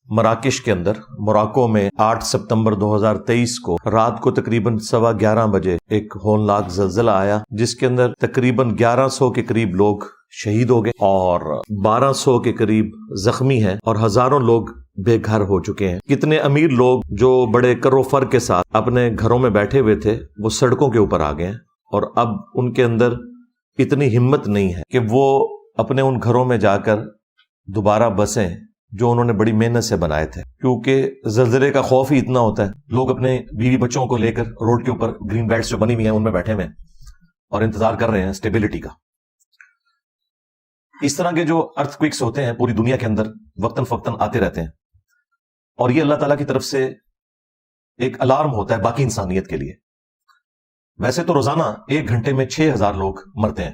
مراکش کے اندر موراکو میں 8 ستمبر 2023 کو رات کو تقریباً 11:15 بجے ایک ہولناک زلزلہ آیا، جس کے اندر تقریباً 1100 کے قریب لوگ شہید ہو گئے اور 1200 کے قریب زخمی ہیں اور ہزاروں لوگ بے گھر ہو چکے ہیں۔ کتنے امیر لوگ جو بڑے کر و فر کے ساتھ اپنے گھروں میں بیٹھے ہوئے تھے وہ سڑکوں کے اوپر آ گئے ہیں، اور اب ان کے اندر اتنی ہمت نہیں ہے کہ وہ اپنے ان گھروں میں جا کر دوبارہ بسیں جو انہوں نے بڑی محنت سے بنائے تھے، کیونکہ زلزلے کا خوف ہی اتنا ہوتا ہے۔ لوگ اپنے بیوی بچوں کو لے کر روڈ کے اوپر گرین بیلٹس جو بنی ہوئی ہیں ان میں بیٹھے ہوئے ہیں اور انتظار کر رہے ہیں اسٹیبلٹی کا۔ اس طرح کے جو ارتھ کوئکس ہوتے ہیں پوری دنیا کے اندر وقتاً فوقتاً آتے رہتے ہیں، اور یہ اللہ تعالیٰ کی طرف سے ایک الارم ہوتا ہے باقی انسانیت کے لیے۔ ویسے تو روزانہ 1 گھنٹے میں 6000 لوگ مرتے ہیں،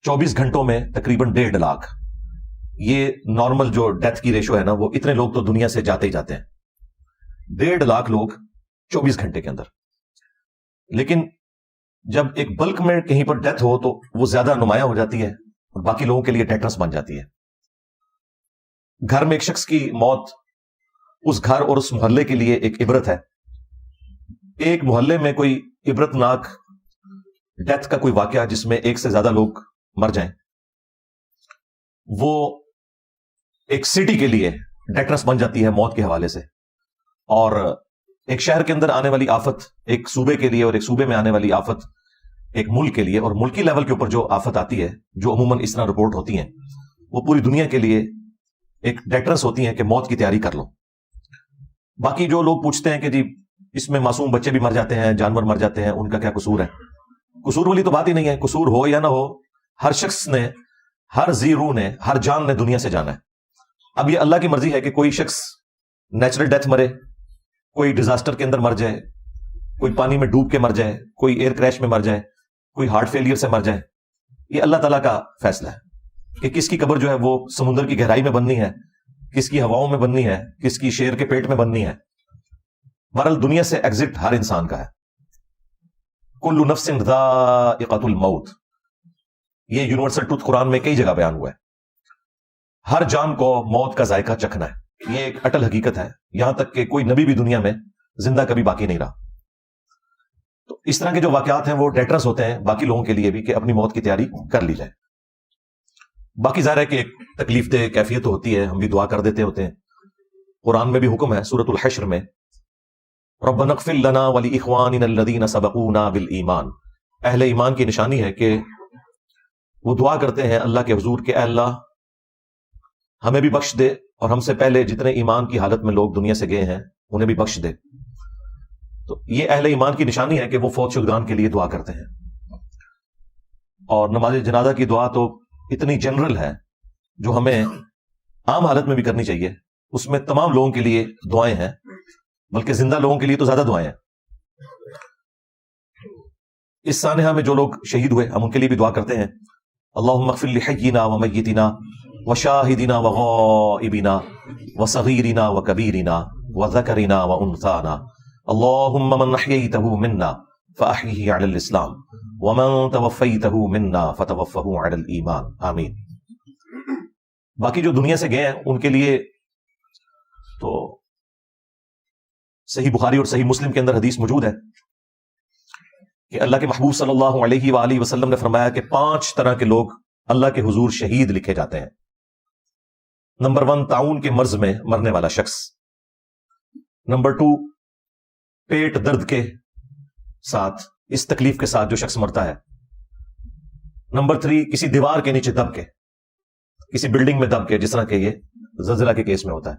24 گھنٹوں میں تقریباً 1.5 لاکھ۔ یہ نارمل جو ڈیتھ کی ریشو ہے نا، وہ اتنے لوگ تو دنیا سے جاتے ہی جاتے ہیں، 1.5 لاکھ لوگ 24 گھنٹے کے اندر۔ لیکن جب ایک بلک میں کہیں پر ڈیتھ ہو تو وہ زیادہ نمایاں ہو جاتی ہے اور باقی لوگوں کے لیے ڈیٹرس بن جاتی ہے۔ گھر میں ایک شخص کی موت اس گھر اور اس محلے کے لیے ایک عبرت ہے۔ ایک محلے میں کوئی عبرت ناک ڈیتھ کا کوئی واقعہ جس میں 1 سے زیادہ لوگ مر جائیں، وہ ایک سٹی کے لیے ڈیٹرس بن جاتی ہے موت کے حوالے سے۔ اور ایک شہر کے اندر آنے والی آفت ایک صوبے کے لیے، اور ایک صوبے میں آنے والی آفت ایک ملک کے لیے، اور ملکی لیول کے اوپر جو آفت آتی ہے جو عموماً اس طرح رپورٹ ہوتی ہیں، وہ پوری دنیا کے لیے ایک ڈیٹرس ہوتی ہیں کہ موت کی تیاری کر لو۔ باقی جو لوگ پوچھتے ہیں کہ جی اس میں معصوم بچے بھی مر جاتے ہیں، جانور مر جاتے ہیں، ان کا کیا قصور ہے؟ قصور والی تو بات ہی نہیں ہے۔ قصور ہو یا نہ ہو، ہر شخص نے، ہر ذی روح نے، ہر جان نے دنیا سے جانا ہے۔ اب یہ اللہ کی مرضی ہے کہ کوئی شخص نیچرل ڈیتھ مرے، کوئی ڈیزاسٹر کے اندر مر جائے، کوئی پانی میں ڈوب کے مر جائے، کوئی ایئر کریش میں مر جائے، کوئی ہارٹ فیلئر سے مر جائے۔ یہ اللہ تعالیٰ کا فیصلہ ہے کہ کس کی قبر جو ہے وہ سمندر کی گہرائی میں بننی ہے، کس کی ہواؤں میں بننی ہے، کس کی شیر کے پیٹ میں بننی ہے۔ بہرحال دنیا سے ایگزٹ ہر انسان کا ہے۔ کل نفس ذائقۃ الموت، یہ یونیورسل ٹروتھ قرآن میں کئی جگہ بیان ہوا ہے۔ ہر جان کو موت کا ذائقہ چکھنا ہے، یہ ایک اٹل حقیقت ہے، یہاں تک کہ کوئی نبی بھی دنیا میں زندہ کبھی باقی نہیں رہا۔ تو اس طرح کے جو واقعات ہیں وہ ڈیٹرس ہوتے ہیں باقی لوگوں کے لیے بھی کہ اپنی موت کی تیاری کر لی جائے۔ باقی ظاہر ہے کہ ایک تکلیف دہ کیفیت ہوتی ہے، ہم بھی دعا کر دیتے ہوتے ہیں۔ قرآن میں بھی حکم ہے سورۃ الحشر میں، ربنا اغفر لنا ولاخواننا الذین سبقونا بالایمان۔ اہل ایمان کی نشانی ہے کہ وہ دعا کرتے ہیں اللہ کے حضور کہ اے اللہ ہمیں بھی بخش دے، اور ہم سے پہلے جتنے ایمان کی حالت میں لوگ دنیا سے گئے ہیں انہیں بھی بخش دے۔ تو یہ اہل ایمان کی نشانی ہے کہ وہ فوت شدگان کے لیے دعا کرتے ہیں۔ اور نماز جنازہ کی دعا تو اتنی جنرل ہے جو ہمیں عام حالت میں بھی کرنی چاہیے، اس میں تمام لوگوں کے لیے دعائیں ہیں، بلکہ زندہ لوگوں کے لیے تو زیادہ دعائیں ہیں۔ اس سانحہ میں جو لوگ شہید ہوئے ہم ان کے لیے بھی دعا کرتے ہیں، اللہم اغفر لحینا ومیتنا وشاہدنا وغائبنا وصغیرنا وکبیرنا وذکرنا وانثانا، اللہم من احییتہ منا فاحیہ علی الاسلام ومن توفیتہ منا فتوفہ علی الایمان، آمین۔ باقی جو دنیا سے گئے ہیں ان کے لیے تو صحیح بخاری اور صحیح مسلم کے اندر حدیث موجود ہے کہ اللہ کے محبوب صلی اللہ علیہ وآلہ وسلم نے فرمایا کہ 5 طرح کے لوگ اللہ کے حضور شہید لکھے جاتے ہیں۔ نمبر 1، طاعون کے مرض میں مرنے والا شخص۔ نمبر 2، پیٹ درد کے ساتھ، اس تکلیف کے ساتھ جو شخص مرتا ہے۔ نمبر 3، کسی دیوار کے نیچے دب کے، کسی بلڈنگ میں دب کے، جس طرح کہ یہ زلزلہ کے کیس میں ہوتا ہے۔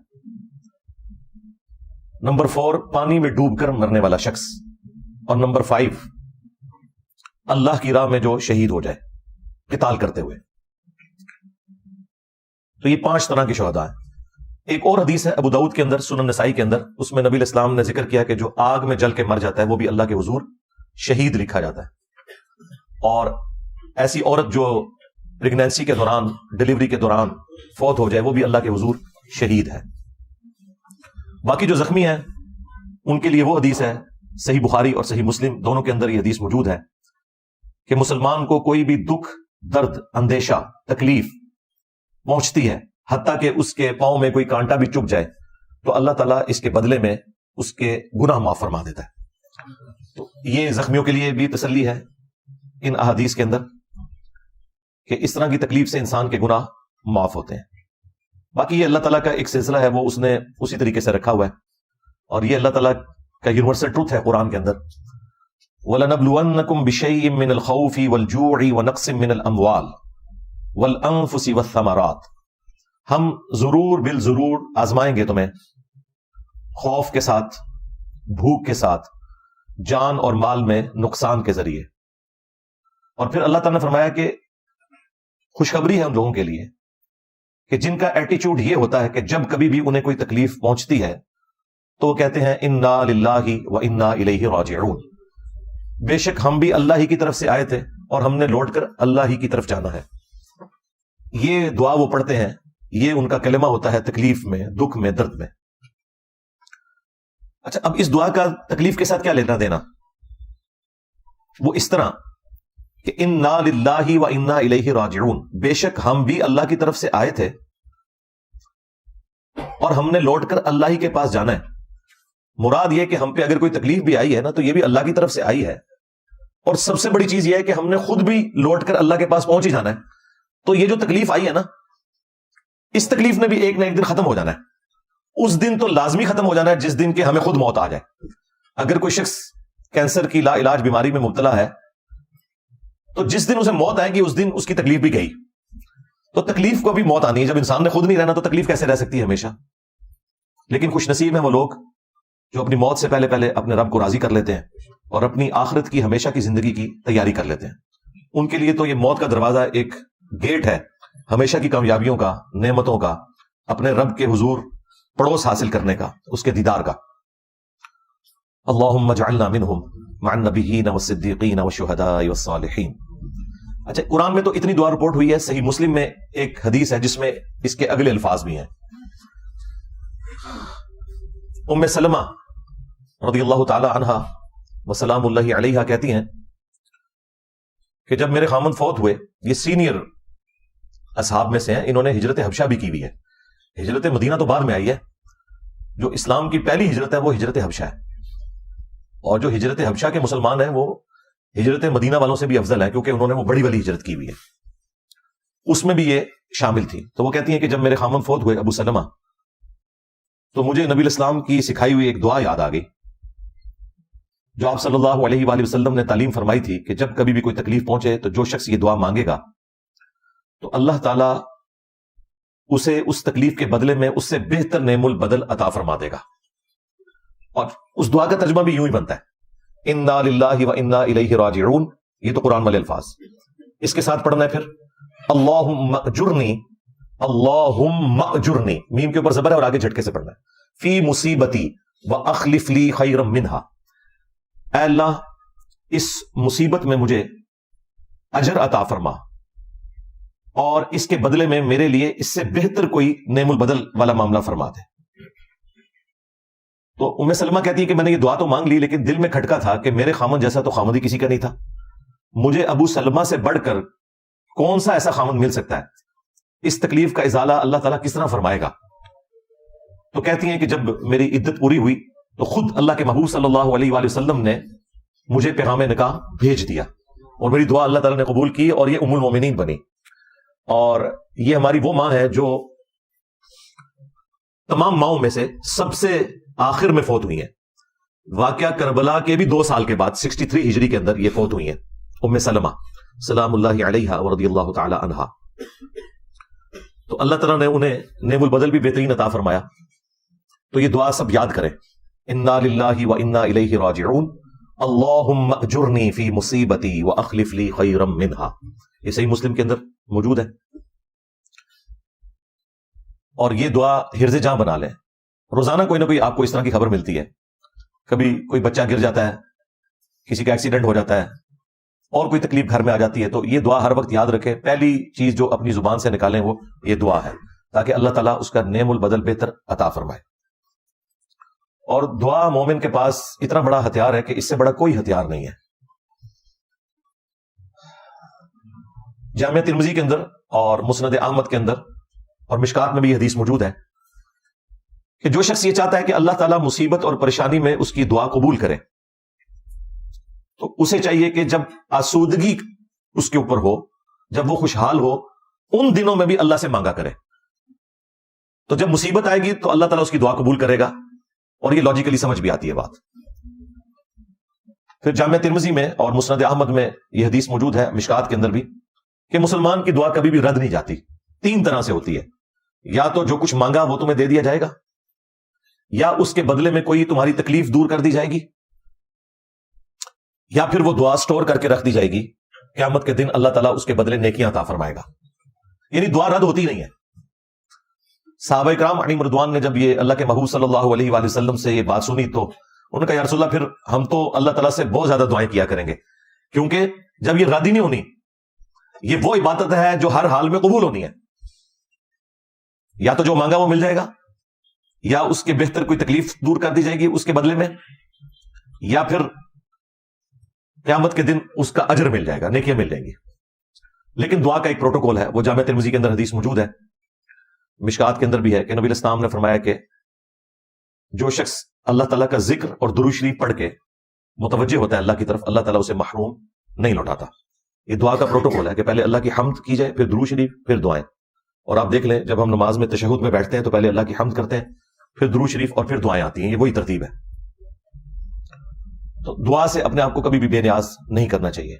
نمبر 4، پانی میں ڈوب کر مرنے والا شخص۔ اور نمبر 5، اللہ کی راہ میں جو شہید ہو جائے قتال کرتے ہوئے۔ تو یہ 5 طرح کے شہداء ہیں۔ ایک اور حدیث ہے ابو داؤد کے اندر، سنن نسائی کے اندر، اس میں نبی علیہ السلام نے ذکر کیا کہ جو آگ میں جل کے مر جاتا ہے وہ بھی اللہ کے حضور شہید لکھا جاتا ہے۔ اور ایسی عورت جو پریگنینسی کے دوران، ڈیلیوری کے دوران فوت ہو جائے وہ بھی اللہ کے حضور شہید ہے۔ باقی جو زخمی ہیں ان کے لیے وہ حدیث ہے صحیح بخاری اور صحیح مسلم دونوں کے اندر یہ حدیث موجود ہے کہ مسلمان کو کوئی بھی دکھ، درد، اندیشہ، تکلیف پہنچتی ہے، حتیٰ کہ اس کے پاؤں میں کوئی کانٹا بھی چبھ جائے تو اللہ تعالیٰ اس کے بدلے میں اس کے گناہ معاف فرما دیتا ہے. تو یہ زخمیوں کے لیے بھی تسلی ہے ان احادیث کے اندر کہ اس طرح کی تکلیف سے انسان کے گناہ معاف ہوتے ہیں. باقی یہ اللہ تعالیٰ کا ایک سلسلہ ہے، وہ اس نے اسی طریقے سے رکھا ہوا ہے، اور یہ اللہ تعالیٰ کا یونیورسل ٹروتھ ہے قرآن کے اندر. وَلَنَبْلُوَنَّكُمْ بِشَيْءٍ مِّنَ الْخَوْفِ وَالْجُوعِ وَنَقْصٍ مِّنَ الْأَمْوَالِ وَالْأَنفُسِ وَالثَّمَرَاتِ، ہم ضرور بالضرور آزمائیں گے تمہیں، خوف کے ساتھ، بھوک کے ساتھ، جان اور مال میں نقصان کے ذریعے. اور پھر اللہ تعالیٰ نے فرمایا کہ خوشخبری ہے ان لوگوں کے لیے کہ جن کا ایٹیچیوڈ یہ ہوتا ہے کہ جب کبھی بھی انہیں کوئی تکلیف پہنچتی ہے تو وہ کہتے ہیں انا للہ و انا الیہ راجعون، بے شک ہم بھی اللہ ہی کی طرف سے آئے تھے اور ہم نے لوٹ کر اللہ ہی کی طرف جانا ہے. یہ دعا وہ پڑھتے ہیں، یہ ان کا کلمہ ہوتا ہے تکلیف میں، دکھ میں، درد میں. اچھا، اب اس دعا کا تکلیف کے ساتھ کیا لینا دینا؟ وہ اس طرح کہ انا للہ و انا الیہ راجعون، بے شک ہم بھی اللہ کی طرف سے آئے تھے اور ہم نے لوٹ کر اللہ ہی کے پاس جانا ہے. مراد یہ کہ ہم پہ اگر کوئی تکلیف بھی آئی ہے نا تو یہ بھی اللہ کی طرف سے آئی ہے، اور سب سے بڑی چیز یہ ہے کہ ہم نے خود بھی لوٹ کر اللہ کے پاس پہنچ ہی جانا ہے. تو یہ جو تکلیف آئی ہے نا، اس تکلیف نے بھی ایک نہ ایک دن ختم ہو جانا ہے. اس دن تو لازمی ختم ہو جانا ہے جس دن کہ ہمیں خود موت آ جائے. اگر کوئی شخص کینسر کی لا علاج بیماری میں مبتلا ہے تو جس دن اسے موت آئے گی اس دن اس کی تکلیف بھی گئی. تو تکلیف کو بھی موت آنی ہے. جب انسان نے خود نہیں رہنا تو تکلیف کیسے رہ سکتی ہے ہمیشہ؟ لیکن خوش نصیب ہیں وہ لوگ جو اپنی موت سے پہلے پہلے اپنے رب کو راضی کر لیتے ہیں اور اپنی آخرت کی ہمیشہ کی زندگی کی تیاری کر لیتے ہیں. ان کے لیے تو یہ موت کا دروازہ ایک گیٹ ہے ہمیشہ کی کامیابیوں کا، نعمتوں کا، اپنے رب کے حضور پڑوس حاصل کرنے کا، اس کے دیدار کا. اللہم اجعلنا منہم مع النبیین والصدیقین والشہداء والصالحین. اچھا، قرآن میں تو اتنی دعا رپورٹ ہوئی ہے. صحیح مسلم میں ایک حدیث ہے جس میں اس کے اگلے الفاظ بھی ہیں. ام سلمہ رضی اللہ تعالی عنہا وسلام اللہ علیہا کہتی ہیں کہ جب میرے خامند فوت ہوئے، یہ سینئر اصحاب میں سے ہیں، انہوں نے ہجرت حبشہ بھی کی ہوئی ہے. ہجرت مدینہ تو بعد میں آئی ہے، جو اسلام کی پہلی ہجرت ہے وہ ہجرت حبشہ ہے. اور جو ہجرت حبشہ کے مسلمان ہیں وہ ہجرت مدینہ والوں سے بھی افضل ہے، کیونکہ انہوں نے وہ بڑی والی ہجرت کی ہوئی ہے، اس میں بھی یہ شامل تھی. تو وہ کہتی ہیں کہ جب میرے خامند فوت ہوئے ابو سلمہ، تو مجھے نبی الاسلام کی سکھائی ہوئی ایک دعا یاد آ گئی جو آپ صلی اللہ علیہ وآلہ وسلم نے تعلیم فرمائی تھی کہ جب کبھی بھی کوئی تکلیف پہنچے تو جو شخص یہ دعا مانگے گا تو اللہ تعالیٰ اسے اس تکلیف کے بدلے میں اس سے بہتر نعم البدل عطا فرما دے گا. اور اس دعا کا ترجمہ بھی یوں ہی بنتا ہے، انا للہ و انا الیہ راجعون. یہ تو قرآن والے الفاظ. اس کے ساتھ پڑھنا ہے پھر اللہم اجرنی، اللہم اجرنی، میم کے اوپر زبر ہے اور آگے جھٹکے سے پڑھنا ہے، فی مصیبتی واخلف لی خیرا منہا. اے اللہ اس مصیبت میں مجھے اجر عطا فرما اور اس کے بدلے میں میرے لیے اس سے بہتر کوئی نعم البدل والا معاملہ فرما دے. تو ام سلمہ کہتی ہے کہ میں نے یہ دعا تو مانگ لی لیکن دل میں کھٹکا تھا کہ میرے خامند جیسا تو خامند ہی کسی کا نہیں تھا. مجھے ابو سلمہ سے بڑھ کر کون سا ایسا خامند مل سکتا ہے؟ اس تکلیف کا ازالہ اللہ تعالیٰ کس طرح فرمائے گا؟ تو کہتی ہیں کہ جب میری عدت پوری ہوئی تو خود اللہ کے محبوب صلی اللہ علیہ وآلہ وسلم نے مجھے پیغام نکاح بھیج دیا اور میری دعا اللہ تعالیٰ نے قبول کی اور یہ ام المومنین بنی. اور یہ ہماری وہ ماں ہے جو تمام ماؤں میں سے سب سے آخر میں فوت ہوئی ہیں. واقعہ کربلا کے بھی 2 سال کے بعد 63 ہجری کے اندر یہ فوت ہوئی ہیں ام سلمہ سلام اللہ علیہا ورضی اللہ تعالی عنہا. تو اللہ تعالیٰ نے انہیں نعم البدل بھی بہترین عطا فرمایا. تو یہ دعا سب یاد کریں، انا للہ و انا الیہ راجعون، اللہم اجرنی فی مصیبتی واخلف لی خیرا منہا. یہ صحیح مسلم کے اندر موجود ہے. اور یہ دعا حرز جاں بنا لیں. روزانہ کوئی نہ کوئی آپ کو اس طرح کی خبر ملتی ہے. کبھی کوئی بچہ گر جاتا ہے، کسی کا ایکسیڈنٹ ہو جاتا ہے اور کوئی تکلیف گھر میں آ جاتی ہے، تو یہ دعا ہر وقت یاد رکھیں. پہلی چیز جو اپنی زبان سے نکالیں وہ یہ دعا ہے تاکہ اللہ تعالیٰ اس کا نعم البدل بہتر عطا فرمائے. اور دعا مومن کے پاس اتنا بڑا ہتھیار ہے کہ اس سے بڑا کوئی ہتھیار نہیں ہے. جامعہ ترمذی کے اندر اور مسند احمد کے اندر اور مشکات میں بھی یہ حدیث موجود ہے کہ جو شخص یہ چاہتا ہے کہ اللہ تعالیٰ مصیبت اور پریشانی میں اس کی دعا قبول کرے تو اسے چاہیے کہ جب آسودگی اس کے اوپر ہو، جب وہ خوشحال ہو، ان دنوں میں بھی اللہ سے مانگا کرے. تو جب مصیبت آئے گی تو اللہ تعالیٰ اس کی دعا قبول کرے گا، اور یہ لاجیکلی سمجھ بھی آتی ہے بات. پھر جامع ترمذی میں اور مسند احمد میں یہ حدیث موجود ہے، مشکات کے اندر بھی، کہ مسلمان کی دعا کبھی بھی رد نہیں جاتی. 3 طرح سے ہوتی ہے، یا تو جو کچھ مانگا وہ تمہیں دے دیا جائے گا، یا اس کے بدلے میں کوئی تمہاری تکلیف دور کر دی جائے گی، یا پھر وہ دعا سٹور کر کے رکھ دی جائے گی، قیامت کے دن اللہ تعالیٰ اس کے بدلے نیکیاں عطا فرمائے گا. یعنی دعا رد ہوتی نہیں ہے. صحابہ کرام علیہم رضوان نے جب یہ اللہ کے محبوب صلی اللہ علیہ وآلہ وسلم سے یہ بات سنی تو انہوں نے کہا یا رسول اللہ، پھر ہم تو اللہ تعالیٰ سے بہت زیادہ دعائیں کیا کریں گے، کیونکہ جب یہ رد ہی نہیں ہونی، یہ وہ عبادت ہے جو ہر حال میں قبول ہونی ہے. یا تو جو مانگا وہ مل جائے گا، یا اس کے بہتر کوئی تکلیف دور کر دی جائے گی اس کے بدلے میں، یا پھر قیامت کے دن اس کا اجر مل جائے گا، نیکیاں مل جائیں گی. لیکن دعا کا ایک پروٹوکول ہے، وہ جامع ترمذی کے اندر حدیث موجود ہے، مشکات کے اندر بھی ہے، کہ نبی علیہ السلام نے فرمایا کہ جو شخص اللہ تعالیٰ کا ذکر اور درود شریف پڑھ کے متوجہ ہوتا ہے اللہ کی طرف، اللہ تعالیٰ اسے محروم نہیں لوٹاتا. یہ دعا کا پروٹوکول ہے کہ پہلے اللہ کی حمد کی جائے، پھر درود شریف، پھر دعائیں. اور آپ دیکھ لیں جب ہم نماز میں تشہد میں بیٹھتے ہیں تو پہلے اللہ کی حمد کرتے ہیں، پھر درود شریف، اور پھر دعائیں آتی ہیں. یہ وہی ترتیب ہے. تو دعا سے اپنے آپ کو کبھی بھی بے نیاز نہیں کرنا چاہیے.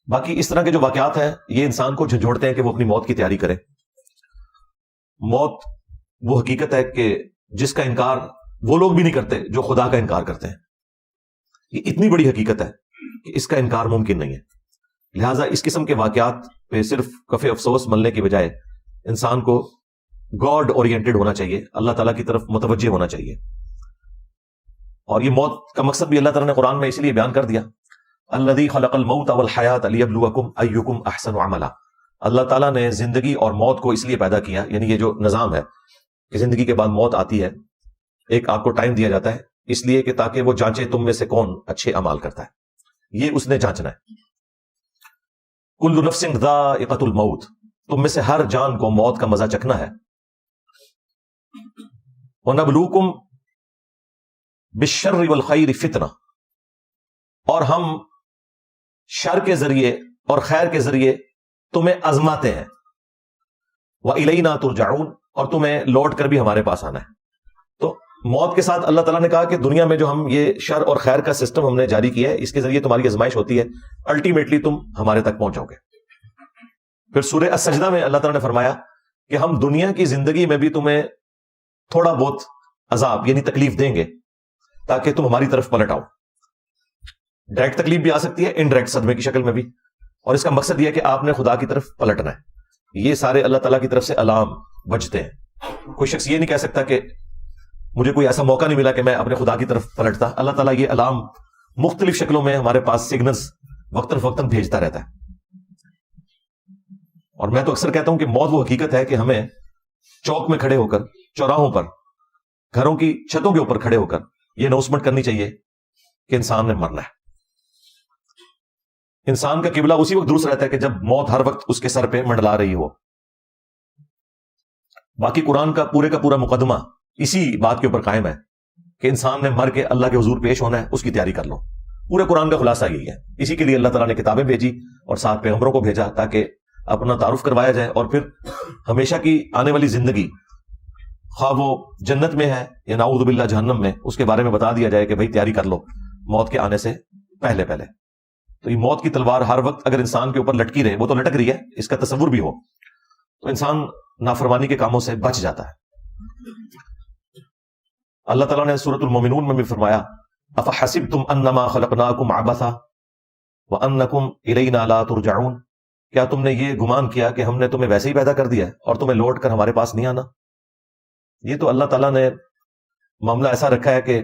باقی اس طرح کے جو واقعات ہیں یہ انسان کو جھنجھوڑتے ہیں کہ وہ اپنی موت کی تیاری کرے. موت وہ حقیقت ہے کہ جس کا انکار وہ لوگ بھی نہیں کرتے جو خدا کا انکار کرتے ہیں. یہ اتنی بڑی حقیقت ہے کہ اس کا انکار ممکن نہیں ہے. لہٰذا اس قسم کے واقعات پہ صرف کف افسوس ملنے کی بجائے انسان کو گاڈ اورینٹڈ ہونا چاہیے، اللہ تعالیٰ کی طرف متوجہ ہونا چاہیے. اور یہ موت کا مقصد بھی اللہ تعالیٰ نے قرآن میں اسی لیے بیان کر دیا، الذی خلق الموت والحیات لیبلوکم ایکم احسن عملا. اللہ تعالیٰ نے زندگی اور موت کو اس لیے پیدا کیا، یعنی یہ جو نظام ہے کہ زندگی کے بعد موت آتی ہے، ایک آپ کو ٹائم دیا جاتا ہے اس لیے کہ تاکہ وہ جانچے تم میں سے کون اچھے اعمال کرتا ہے. یہ اس نے جانچنا ہے. کل نفس ذائقۃ الموت، تم میں سے ہر جان کو موت کا مزہ چکھنا ہے. وَنَبْلُوكُمْ بِالشَّرِّ وَالْخَيْرِ فِتْنَةً، اور ہم شر کے ذریعے اور خیر کے ذریعے تمہیں آزماتے ہیں. وَإِلَيْنَا تُرْجَعُونَ، اور تمہیں لوٹ کر بھی ہمارے پاس آنا ہے. تو موت کے ساتھ اللہ تعالیٰ نے کہا کہ دنیا میں جو ہم یہ شر اور خیر کا سسٹم ہم نے جاری کیا ہے، اس کے ذریعے تمہاری آزمائش ہوتی ہے، الٹیمیٹلی تم ہمارے تک پہنچو گے. پھر سورہ السجدہ میں اللہ تعالیٰ نے فرمایا کہ ہم دنیا کی زندگی میں بھی تمہیں تھوڑا بہت عذاب یعنی تکلیف دیں گے تاکہ تم ہماری طرف پلٹ آؤ. ڈائریکٹ تکلیف بھی آ سکتی ہے، انڈائریکٹ صدمے کی شکل میں بھی، اور اس کا مقصد یہ ہے کہ آپ نے خدا کی طرف پلٹنا ہے. یہ سارے اللہ تعالیٰ کی طرف سے الارم بجتے ہیں. کوئی شخص یہ نہیں کہہ سکتا کہ مجھے کوئی ایسا موقع نہیں ملا کہ میں اپنے خدا کی طرف پلٹتا. اللہ تعالیٰ یہ الارم مختلف شکلوں میں ہمارے پاس سگنلز وقتاً فوقتاً بھیجتا رہتا ہے. اور میں تو اکثر کہتا ہوں کہ موت وہ حقیقت ہے کہ ہمیں چوک میں کھڑے ہو کر، چوراہوں پر، گھروں کی چھتوں کے اوپر کھڑے ہو کر یہ اناؤنسمنٹ کرنی چاہیے کہ انسان نے مرنا ہے. انسان کا قبلہ اسی وقت درست رہتا ہے کہ جب موت ہر وقت اس کے سر پہ منڈلا رہی ہو. باقی قرآن کا پورا مقدمہ اسی بات کے اوپر قائم ہے کہ انسان نے مر کے اللہ کے حضور پیش ہونا ہے، اس کی تیاری کر لو. پورے قرآن کا خلاصہ یہی ہے. اسی کے لیے اللہ تعالیٰ نے کتابیں بھیجی اور ساتھ پیغمبروں کو بھیجا تاکہ اپنا تعارف کروایا جائے، اور پھر ہمیشہ کی آنے والی زندگی خواہ وہ جنت میں ہے یا نعوذ باللہ جہنم میں، اس کے بارے میں بتا دیا جائے کہ بھائی تیاری کر لو موت کے آنے سے پہلے. تو یہ موت کی تلوار ہر وقت اگر انسان کے اوپر لٹکی رہے، وہ تو لٹک رہی ہے، اس کا تصور بھی ہو تو انسان نافرمانی کے کاموں سے بچ جاتا ہے. اللہ تعالیٰ نے سورۃ المومنون میں بھی فرمایا افحسبتم انما خلقناکم عبثا وانکم الینا لا ترجعون، کیا تم نے یہ گمان کیا کہ ہم نے تمہیں ویسے ہی پیدا کر دیا ہے اور تمہیں لوٹ کر ہمارے پاس نہیں آنا؟ یہ تو اللہ تعالیٰ نے معاملہ ایسا رکھا ہے کہ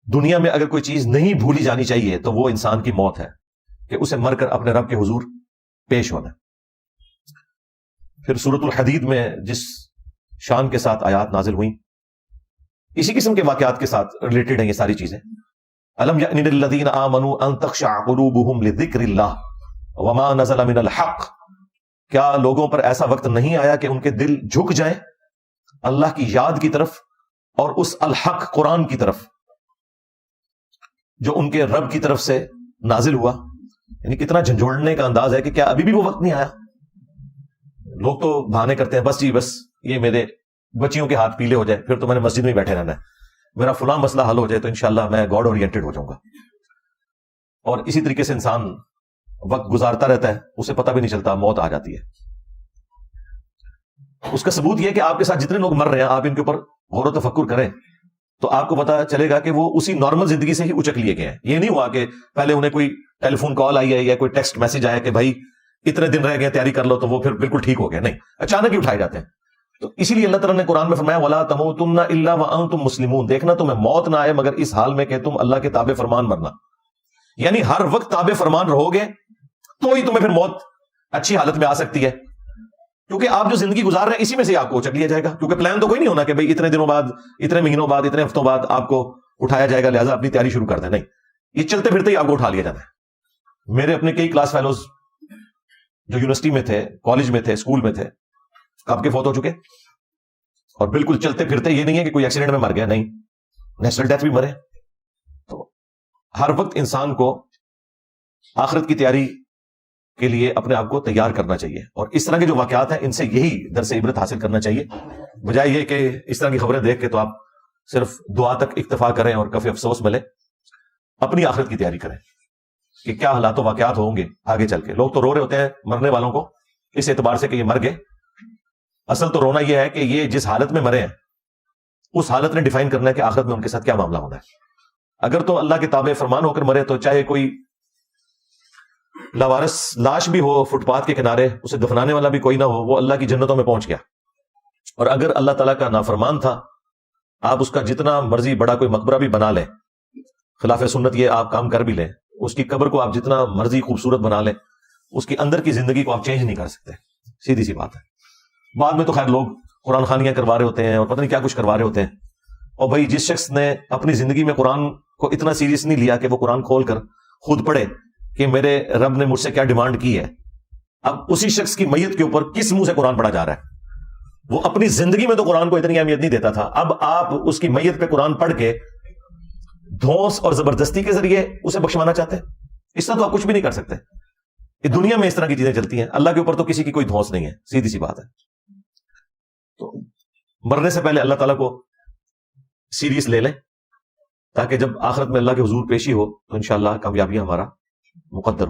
دنیا میں اگر کوئی چیز نہیں بھولی جانی چاہیے تو وہ انسان کی موت ہے، کہ اسے مر کر اپنے رب کے حضور پیش ہونا. پھر سورۃ الحدید میں جس شان کے ساتھ آیات نازل ہوئیں، اسی قسم کے واقعات کے ساتھ ریلیٹڈ ہیں یہ ساری چیزیں. الم یأن للذین آمنوا ان تخشع قلوبهم لذکر اللہ وما نزل من الحق، کیا لوگوں پر ایسا وقت نہیں آیا کہ ان کے دل جھک جائیں اللہ کی یاد کی طرف اور اس الحق قرآن کی طرف جو ان کے رب کی طرف سے نازل ہوا؟ یعنی کتنا جھنجھوڑنے کا انداز ہے کہ کیا ابھی بھی وہ وقت نہیں آیا؟ لوگ تو بہانے کرتے ہیں، بس جی بس یہ میرے بچیوں کے ہاتھ پیلے ہو جائے پھر تو میں نے مسجد میں بیٹھے رہنا ہے، میرا فلاں مسئلہ حل ہو جائے تو انشاءاللہ میں گاڈ اورینٹڈ ہو جاؤں گا. اور اسی طریقے سے انسان وقت گزارتا رہتا ہے، اسے پتہ بھی نہیں چلتا، موت آ جاتی ہے. اس کا ثبوت یہ ہے کہ آپ کے ساتھ جتنے لوگ مر رہے ہیں آپ ان کے اوپر غور و تفکر کریں تو آپ کو پتا چلے گا کہ وہ اسی نارمل زندگی سے ہی اچک لیے گئے ہیں. یہ نہیں ہوا کہ پہلے انہیں کوئی ٹیلی فون کال آئی ہے یا کوئی ٹیکسٹ میسج آیا کہ بھائی اتنے دن رہ گئے تیاری کر لو تو وہ پھر بالکل ٹھیک ہو گیا. نہیں، اچانک ہی اٹھائے جاتے ہیں. تو اسی لیے اللہ تعالیٰ نے قرآن میں فرمایا وَلَا تَمُوتُنَّ إِلَّا وَأَنْتُمْ مُسْلِمُونَ، دیکھنا تمہیں موت نہ آئے مگر اس حال میں کہ تم اللہ کے تابع فرمان مرنا. یعنی ہر وقت تابع فرمان رہو گے تو ہی تمہیں پھر موت اچھی حالت میں آ سکتی ہے، کیونکہ آپ جو زندگی گزار رہے ہیں اسی میں سے آپ کو اچک لیا جائے گا. کیونکہ پلان تو کوئی نہیں ہونا کہ بھئی اتنے دنوں بعد، اتنے مہینوں بعد، اتنے ہفتوں بعد آپ کو اٹھایا جائے گا لہٰذا اپنی تیاری شروع کر دیں. نہیں، یہ چلتے پھرتے ہی آپ کو اٹھا لیا جاتا ہے. میرے اپنے کئی کلاس فیلوز جو یونیورسٹی میں تھے، کالج میں تھے، اسکول میں تھے، کب کے فوت ہو چکے، اور بالکل چلتے پھرتے یہ نہیں ہے کہ کوئی ایکسیڈنٹ میں مر گیا، نہیں، نیچرل ڈیتھ بھی مرے. تو ہر وقت انسان کو آخرت کی تیاری کے لیے اپنے آپ کو تیار کرنا چاہیے، اور اس طرح کے جو واقعات ہیں ان سے یہی درس عبرت حاصل کرنا چاہیے، بجائے یہ کہ اس طرح کی خبریں دیکھ کے تو آپ صرف دعا تک اکتفا کریں اور کفی افسوس ملے. اپنی آخرت کی تیاری کریں کہ کیا حالات و واقعات ہوں گے آگے چل کے. لوگ تو رو رہے ہوتے ہیں مرنے والوں کو اس اعتبار سے کہ یہ مر گئے، اصل تو رونا یہ ہے کہ یہ جس حالت میں مرے ہیں اس حالت نے ڈیفائن کرنا ہے کہ آخرت میں ان کے ساتھ کیا معاملہ ہونا ہے. اگر تو اللہ کے تابع فرمان ہو کر مرے تو چاہے کوئی لاوارث لاش بھی ہو فٹ پاتھ کے کنارے، اسے دفنانے والا بھی کوئی نہ ہو، وہ اللہ کی جنتوں میں پہنچ گیا. اور اگر اللہ تعالیٰ کا نافرمان تھا، آپ اس کا جتنا مرضی بڑا کوئی مقبرہ بھی بنا لیں، خلاف سنت یہ آپ کام کر بھی لیں، اس کی قبر کو آپ جتنا مرضی خوبصورت بنا لیں، اس کی اندر کی زندگی کو آپ چینج نہیں کر سکتے. سیدھی سی بات ہے. بعد میں تو خیر لوگ قرآن خوانیاں کروا رہے ہوتے ہیں اور پتہ نہیں کیا کچھ کروا رہے ہوتے ہیں. اور بھائی جس شخص نے اپنی زندگی میں قرآن کو اتنا سیریس نہیں لیا کہ وہ قرآن کھول کر خود پڑھے کہ میرے رب نے مجھ سے کیا ڈیمانڈ کی ہے، اب اسی شخص کی میت کے اوپر کس منہ سے قرآن پڑھا جا رہا ہے؟ وہ اپنی زندگی میں تو قرآن کو اتنی اہمیت نہیں دیتا تھا، اب آپ اس کی میت پہ قرآن پڑھ کے دھونس اور زبردستی کے ذریعے اسے بخشوانا چاہتے ہیں. اس طرح تو آپ کچھ بھی نہیں کر سکتے. یہ دنیا میں اس طرح کی چیزیں چلتی ہیں، اللہ کے اوپر تو کسی کی کوئی دھونس نہیں ہے، سیدھی سی بات ہے. تو مرنے سے پہلے اللہ تعالیٰ کو سیریس لے لیں تاکہ جب آخرت میں اللہ کے حضور پیشی ہو تو انشاءاللہ کامیابی ہمارا مقدر ہو.